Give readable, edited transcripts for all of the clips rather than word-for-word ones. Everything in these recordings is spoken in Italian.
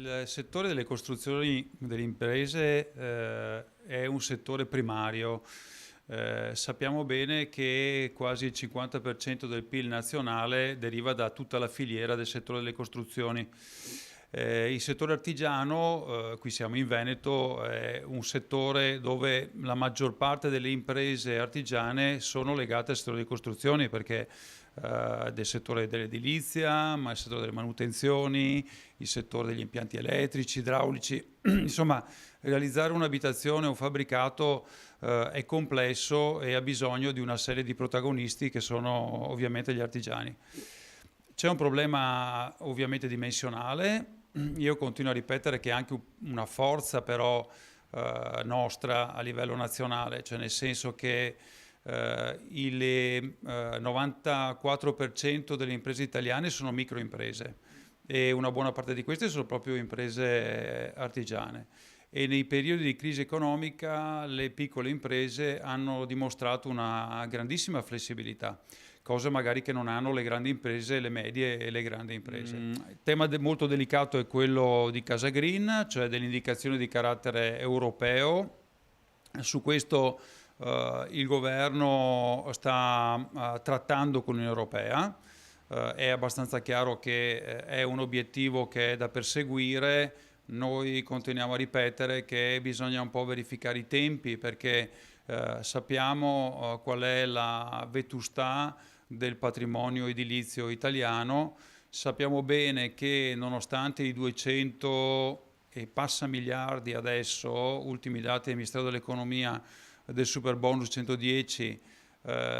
Il settore delle costruzioni delle imprese è un settore primario. Sappiamo bene che quasi il 50% del PIL nazionale deriva da tutta la filiera del settore delle costruzioni. Il settore artigiano, qui siamo in Veneto, è un settore dove la maggior parte delle imprese artigiane sono legate al settore delle costruzioni perché del settore dell'edilizia, ma il settore delle manutenzioni, il settore degli impianti elettrici, idraulici. Insomma, realizzare un'abitazione o un fabbricato è complesso e ha bisogno di una serie di protagonisti che sono ovviamente gli artigiani. C'è un problema ovviamente dimensionale. Io continuo a ripetere che è anche una forza però nostra a livello nazionale, cioè nel senso che il 94% delle imprese italiane sono microimprese e una buona parte di queste sono proprio imprese artigiane. E nei periodi di crisi economica le piccole imprese hanno dimostrato una grandissima flessibilità, cosa magari che non hanno le grandi imprese, le medie e le grandi imprese. Il tema molto delicato è quello di Casa Green, cioè dell'indicazione di carattere europeo. Su questo il governo sta trattando con l'Unione Europea. È abbastanza chiaro che è un obiettivo che è da perseguire. Noi continuiamo a ripetere che bisogna un po' verificare i tempi perché sappiamo qual è la vetustà del patrimonio edilizio italiano. Sappiamo bene che nonostante i 200 e passa miliardi adesso, ultimi dati del Ministero dell'Economia del Superbonus 110,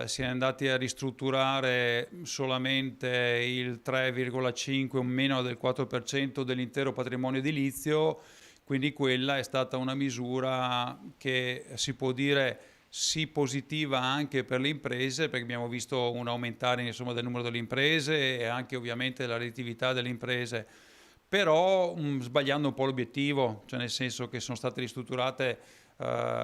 si è andati a ristrutturare solamente il 3,5 o meno del 4% dell'intero patrimonio edilizio, quindi quella è stata una misura che si può dire sì positiva anche per le imprese, perché abbiamo visto un aumentare insomma, del numero delle imprese e anche ovviamente della redditività delle imprese, però sbagliando un po' l'obiettivo, cioè nel senso che sono state ristrutturate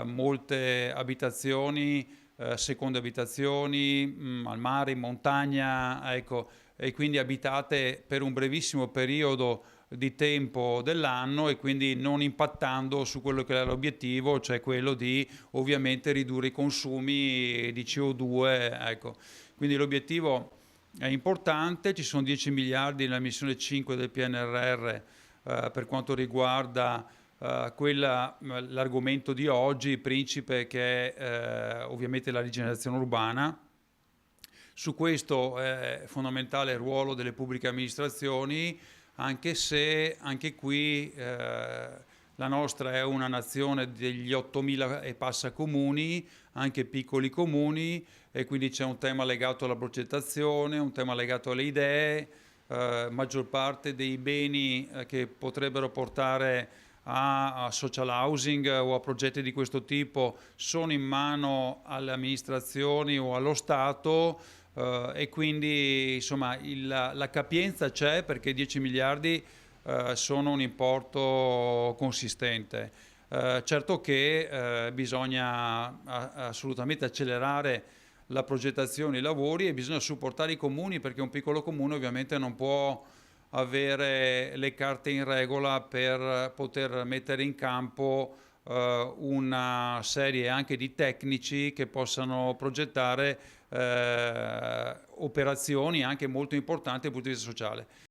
molte abitazioni, seconde abitazioni al mare, in montagna, ecco, e quindi abitate per un brevissimo periodo di tempo dell'anno e quindi non impattando su quello che era l'obiettivo, cioè quello di ovviamente ridurre i consumi di CO2, ecco. Quindi l'obiettivo è importante, ci sono 10 miliardi nella missione 5 del PNRR per quanto riguarda l'argomento di oggi, principe, che è ovviamente la rigenerazione urbana. Su questo è fondamentale il ruolo delle pubbliche amministrazioni, anche se anche qui la nostra è una nazione degli 8.000 e passa comuni, anche piccoli comuni, e quindi c'è un tema legato alla progettazione, un tema legato alle idee. Maggior parte dei beni che potrebbero portare a social housing o a progetti di questo tipo sono in mano alle amministrazioni o allo Stato, e quindi insomma la capienza c'è perché 10 miliardi sono un importo consistente. Certo che bisogna assolutamente accelerare la progettazione, i lavori, e bisogna supportare i comuni perché un piccolo comune ovviamente non può avere le carte in regola per poter mettere in campo una serie anche di tecnici che possano progettare operazioni anche molto importanti dal punto di vista sociale.